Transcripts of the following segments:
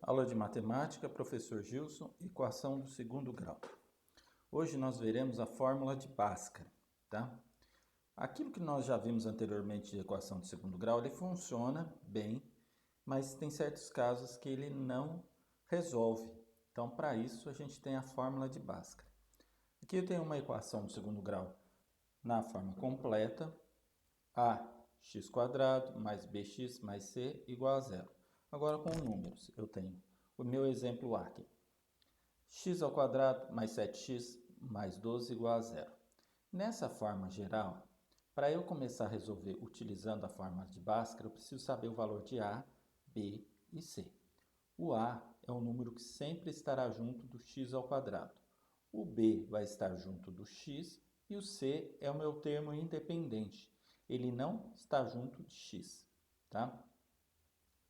Aula de Matemática, professor Gilson, equação do segundo grau. Hoje nós veremos a fórmula de Bhaskara, tá? Aquilo que nós já vimos anteriormente de equação do segundo grau, ele funciona bem, mas tem certos casos que ele não resolve. Então, para isso, a gente tem a fórmula de Bhaskara. Aqui eu tenho uma equação do segundo grau na forma completa, ax² mais bx mais c igual a zero. Agora com números, eu tenho o meu exemplo A aqui. X² mais 7x mais 12 igual a zero. Nessa forma geral, para eu começar a resolver utilizando a fórmula de Bhaskara, eu preciso saber o valor de A, B e C. O A é o número que sempre estará junto do x². O B vai estar junto do x e o C é o meu termo independente. Ele não está junto de x, tá?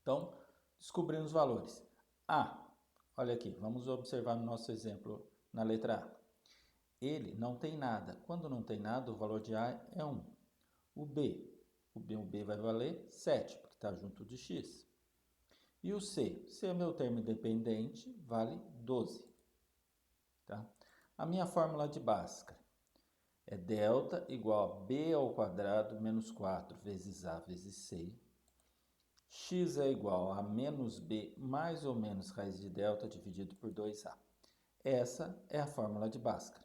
Então, descobrimos os valores. A, olha aqui, vamos observar no nosso exemplo na letra A. Ele não tem nada. Quando não tem nada, o valor de A é 1. O B vai valer 7, porque está junto de x. E o C é meu termo independente, vale 12. Tá? A minha fórmula de Bhaskara é delta igual a b² menos 4 vezes A vezes C. X é igual a menos b mais ou menos raiz de delta dividido por 2A. Essa é a fórmula de Bhaskara.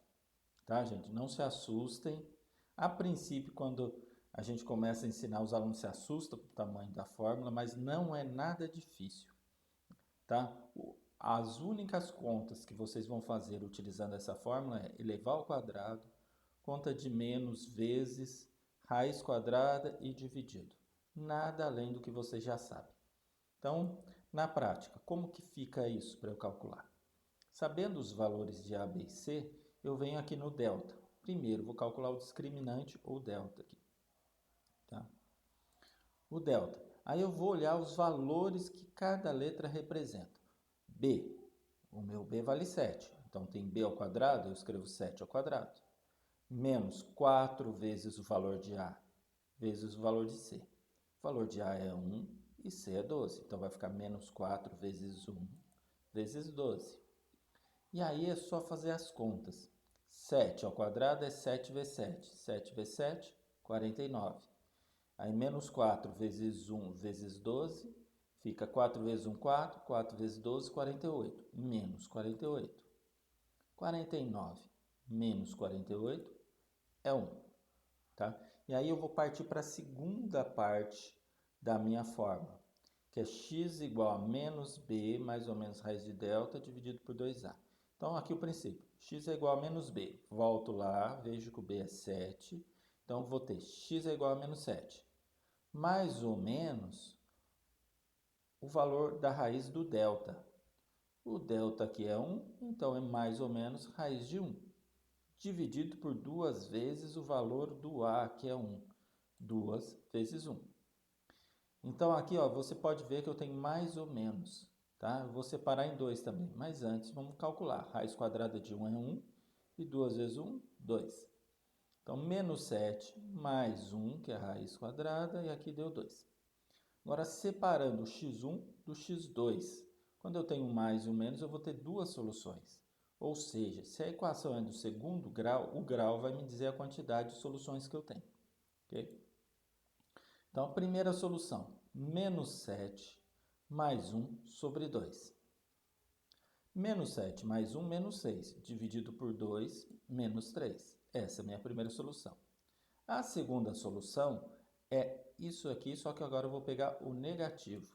Tá, gente? Não se assustem. A princípio, quando a gente começa a ensinar, os alunos se assustam com o tamanho da fórmula, mas não é nada difícil. Tá? As únicas contas que vocês vão fazer utilizando essa fórmula é elevar ao quadrado, conta de menos vezes, raiz quadrada e dividido. Nada além do que vocês já sabem. Então, na prática, como que fica isso para eu calcular? Sabendo os valores de A, B e C, eu venho aqui no delta. Primeiro, vou calcular o discriminante ou delta aqui. Tá? O delta. Aí eu vou olhar os valores que cada letra representa. B. O meu B vale 7. Então, tem B², eu escrevo 7². Menos 4 vezes o valor de A vezes o valor de C. O valor de A é 1 e C é 12. Então, vai ficar menos 4 vezes 1 vezes 12. E aí é só fazer as contas. 7² é 7 vezes 7. 7 vezes 7, 49. Aí menos 4 vezes 1 vezes 12, fica 4 vezes 1, 4. 4 vezes 12, 48. Menos 48. 49 menos 48 é 1. Tá? E aí eu vou partir para a segunda parte da minha fórmula, que é x igual a menos b mais ou menos raiz de delta dividido por 2a. Então, aqui o princípio, x é igual a menos b. Volto lá, vejo que o b é 7. Então, vou ter x é igual a menos 7. Mais ou menos o valor da raiz do delta. O delta aqui é 1, então é mais ou menos raiz de 1. Dividido por 2 vezes o valor do a, que é 1. 2 vezes 1. Então, aqui ó, você pode ver que eu tenho mais ou menos. Tá? Eu vou separar em 2 também, mas antes vamos calcular. Raiz quadrada de 1 é 1 e 2 vezes 1, 2. Então, menos 7 mais 1, que é a raiz quadrada, e aqui deu 2. Agora, separando o x1 do x2. Quando eu tenho mais e o menos, eu vou ter duas soluções. Ou seja, se a equação é do segundo grau, o grau vai me dizer a quantidade de soluções que eu tenho. Okay? Então, a primeira solução, menos 7 mais 1 sobre 2. Menos 7 mais 1, menos 6, dividido por 2, menos 3. Essa é a minha primeira solução. A segunda solução é isso aqui, só que agora eu vou pegar o negativo.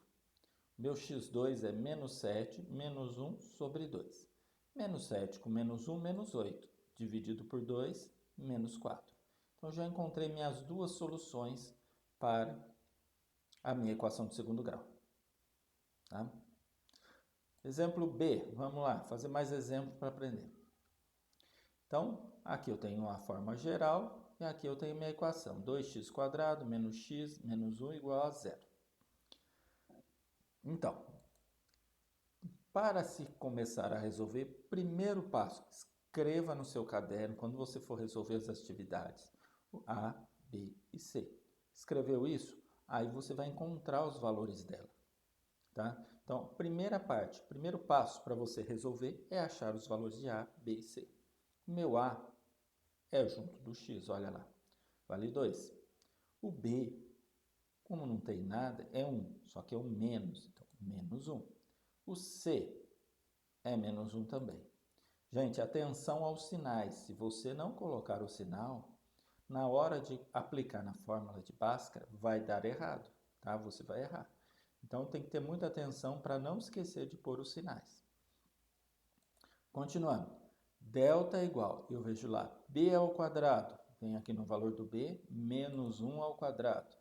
Meu x2 é menos 7, menos 1 sobre 2. Menos 7 com menos 1, menos 8, dividido por 2, menos 4. Então, já encontrei minhas duas soluções para a minha equação de segundo grau. Tá? Exemplo B, vamos lá, fazer mais exemplos para aprender. Então, aqui eu tenho uma forma geral e aqui eu tenho minha equação. 2x² menos x menos 1 igual a zero. Então, para se começar a resolver, primeiro passo, escreva no seu caderno, quando você for resolver as atividades, o A, B e C. Escreveu isso? Aí você vai encontrar os valores dela. Tá? Então, primeira parte, primeiro passo para você resolver é achar os valores de A, B e C. O meu A é junto do x, olha lá, vale 2. O B, como não tem nada, é 1, só que é um menos, então menos 1. O C é menos 1 também. Gente, atenção aos sinais. Se você não colocar o sinal, na hora de aplicar na fórmula de Bhaskara, vai dar errado, tá? Você vai errar. Então, tem que ter muita atenção para não esquecer de pôr os sinais. Continuando. Delta é igual, eu vejo lá, B ao quadrado. Vem aqui no valor do B, menos 1 ao quadrado.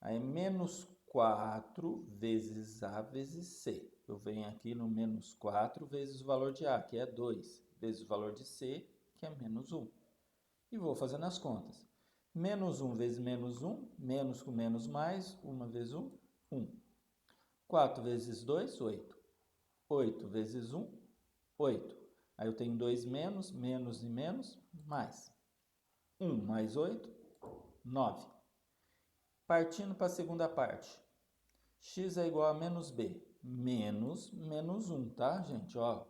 Aí, menos 4 vezes A vezes C. Eu venho aqui no menos 4 vezes o valor de A, que é 2, vezes o valor de C, que é menos 1. E vou fazendo as contas. Menos 1 vezes menos 1, menos com menos mais, 1 vezes 1, 1. 4 vezes 2, 8. 8 vezes 1, 8. Aí eu tenho 2 menos, menos e menos, mais. 1 mais 8, 9. Partindo para a segunda parte. X é igual a menos B. Menos 1, tá, gente? Ó,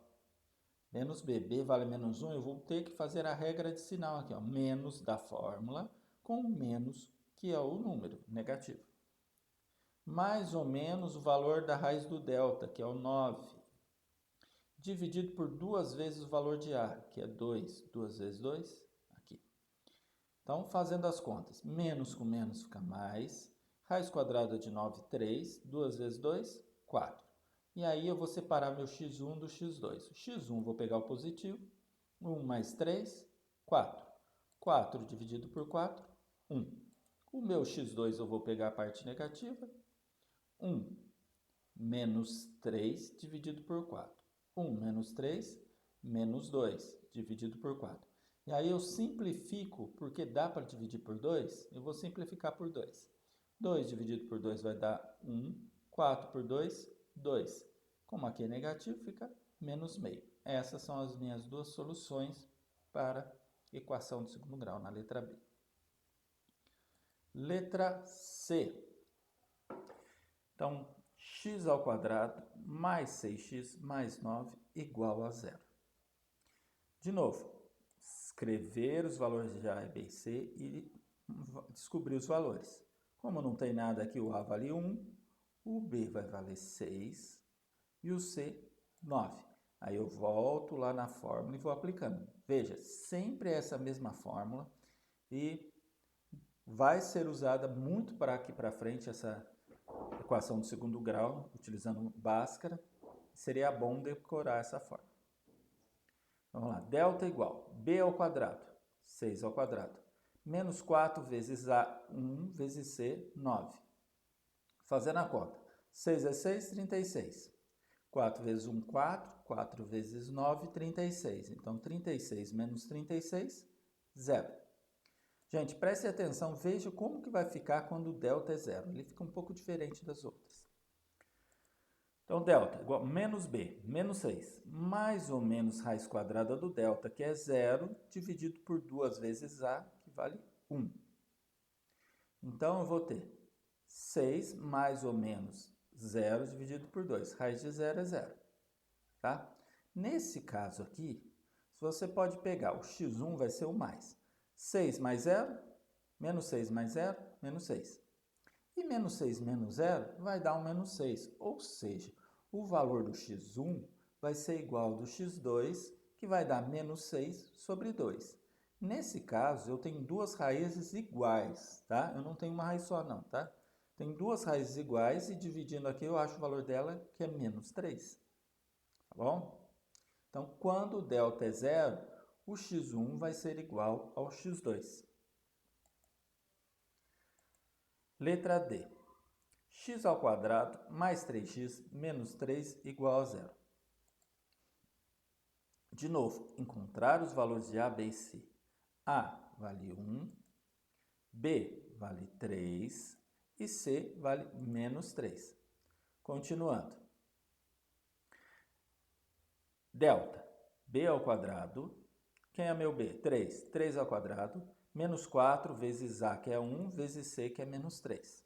menos B. B vale menos 1, eu vou ter que fazer a regra de sinal aqui, ó. Menos da fórmula com menos, que é o número negativo. Mais ou menos o valor da raiz do delta, que é o 9. Dividido por 2 vezes o valor de A, que é 2. 2 vezes 2, aqui. Então, fazendo as contas, menos com menos fica mais. Raiz quadrada de 9, 3. 2 vezes 2, 4. E aí eu vou separar meu x1 do x2. O x1 vou pegar o positivo. 1 mais 3, 4. 4 dividido por 4, 1. O meu x2 eu vou pegar a parte negativa. 1 menos 3 dividido por 4. 1 menos 3, menos 2 dividido por 4. E aí eu simplifico, porque dá para dividir por 2, eu vou simplificar por 2. 2 dividido por 2 vai dar 1. 4 por 2, 2. Como aqui é negativo, fica menos meio. Essas são as minhas duas soluções para equação de segundo grau, na letra B. Letra C. Então, x ao quadrado mais 6x mais 9 igual a 0. De novo, escrever os valores de A, B e C e descobrir os valores. Como não tem nada aqui, o A vale 1, o B vai valer 6 e o C, 9. Aí eu volto lá na fórmula e vou aplicando. Veja, sempre essa mesma fórmula e vai ser usada muito para aqui para frente essa equação de segundo grau, utilizando Bhaskara. Seria bom decorar essa fórmula. Vamos lá, delta igual B ao quadrado, 6 ao quadrado, menos 4 vezes A, 1 vezes C, 9. Fazendo a conta, 6 é 6, 36. 4 vezes 1, 4. 4 vezes 9, 36. Então, 36 menos 36, 0. Gente, preste atenção, veja como que vai ficar quando o delta é 0. Ele fica um pouco diferente das outras. Então, delta igual a menos B, menos 6, mais ou menos raiz quadrada do delta, que é 0, dividido por 2 vezes A, que vale 1. Então, eu vou ter 6 mais ou menos 0 dividido por 2. Raiz de 0 é 0. Tá? Nesse caso aqui, você pode pegar o x1 vai ser o mais. 6 mais 0, menos 6 mais 0, menos 6. E menos 6 menos 0 vai dar um menos 6. Ou seja, o valor do x1 vai ser igual ao do x2, que vai dar menos 6 sobre 2. Nesse caso, eu tenho duas raízes iguais, tá? Eu não tenho uma raiz só não, tá? Tem duas raízes iguais e dividindo aqui eu acho o valor dela que é menos 3. Tá bom? Então, quando o delta é 0, o x1 vai ser igual ao x2. Letra D. X ao quadrado mais 3x menos 3 igual a 0. De novo, encontrar os valores de A, B e C. A vale 1, B vale 3 e C vale menos 3. Continuando. Delta, B ao quadrado. Quem é meu B? 3. 3 ao quadrado. Menos 4 vezes A, que é 1, vezes C, que é menos 3.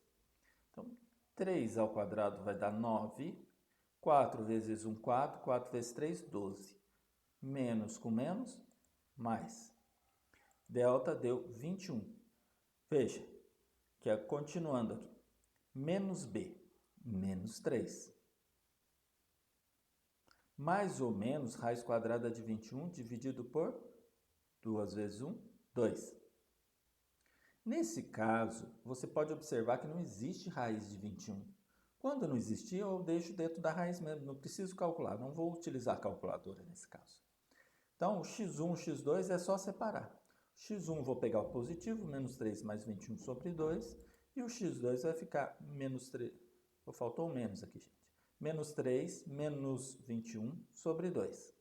Então, 3 ao quadrado vai dar 9. 4 vezes 1, 4. 4 vezes 3, 12. Menos com menos, mais. Delta deu 21. Veja, que é continuando aqui. Menos B, menos 3. Mais ou menos raiz quadrada de 21 dividido por 2 vezes 1, 2. Nesse caso, você pode observar que não existe raiz de 21. Quando não existir, eu deixo dentro da raiz mesmo, não preciso calcular, não vou utilizar a calculadora nesse caso. Então, o x1 e x2 é só separar. x1 vou pegar o positivo, menos 3 mais 21 sobre 2, e o x2 vai ficar menos 3, faltou um menos aqui, gente. Menos 3 menos 21 sobre 2,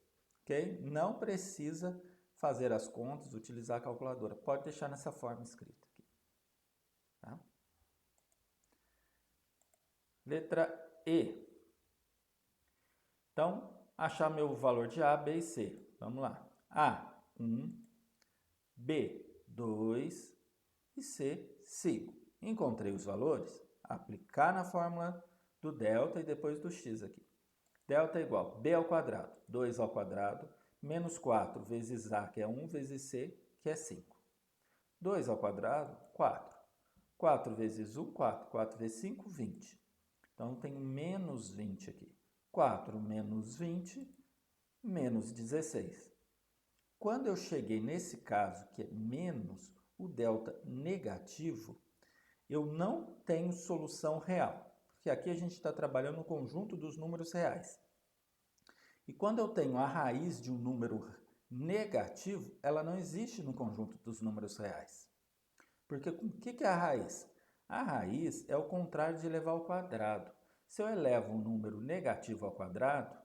ok? Não precisa fazer as contas, utilizar a calculadora, pode deixar nessa forma escrita aqui. Tá? Letra E. Então, achar meu valor de A, B e C. Vamos lá. A, 1, B, 2 e C, 5. Encontrei os valores, aplicar na fórmula do delta e depois do x aqui. Delta é igual a B ao quadrado, 2 ao quadrado, menos 4 vezes A, que é 1, vezes C, que é 5. 2 ao quadrado, 4. 4 vezes 1, 4. 4 vezes 5, 20. Então, eu tenho menos 20 aqui. 4 menos 20, menos 16. Quando eu cheguei nesse caso, que é menos o delta negativo, eu não tenho solução real, porque aqui a gente está trabalhando no conjunto dos números reais. E quando eu tenho a raiz de um número negativo, ela não existe no conjunto dos números reais. Porque o que é a raiz? A raiz é o contrário de elevar ao quadrado. Se eu elevo um número negativo ao quadrado,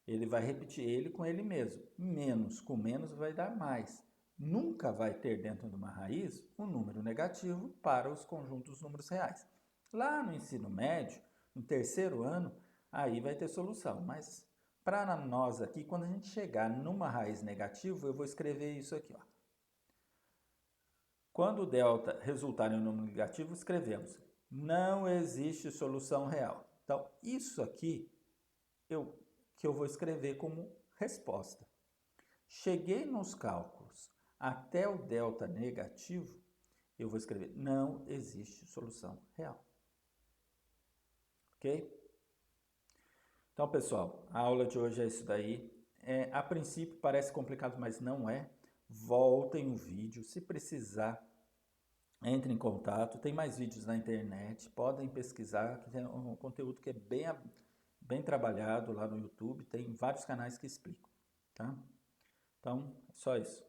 ele vai repetir ele com ele mesmo. Menos com menos vai dar mais. Nunca vai ter dentro de uma raiz um número negativo para os conjuntos dos números reais. Lá no ensino médio, no terceiro ano, aí vai ter solução. Mas para nós aqui, quando a gente chegar numa raiz negativa, eu vou escrever isso aqui, ó. Quando o delta resultar em um número negativo, escrevemos: não existe solução real. Então, isso aqui que eu vou escrever como resposta. Cheguei nos cálculos até o delta negativo, eu vou escrever: não existe solução real. Ok? Então, pessoal, a aula de hoje é isso daí. A princípio parece complicado, mas não é. Voltem o vídeo, se precisar. Entre em contato, tem mais vídeos na internet, podem pesquisar, que tem um conteúdo que é bem trabalhado lá no YouTube, tem vários canais que explicam, tá? Então, é só isso.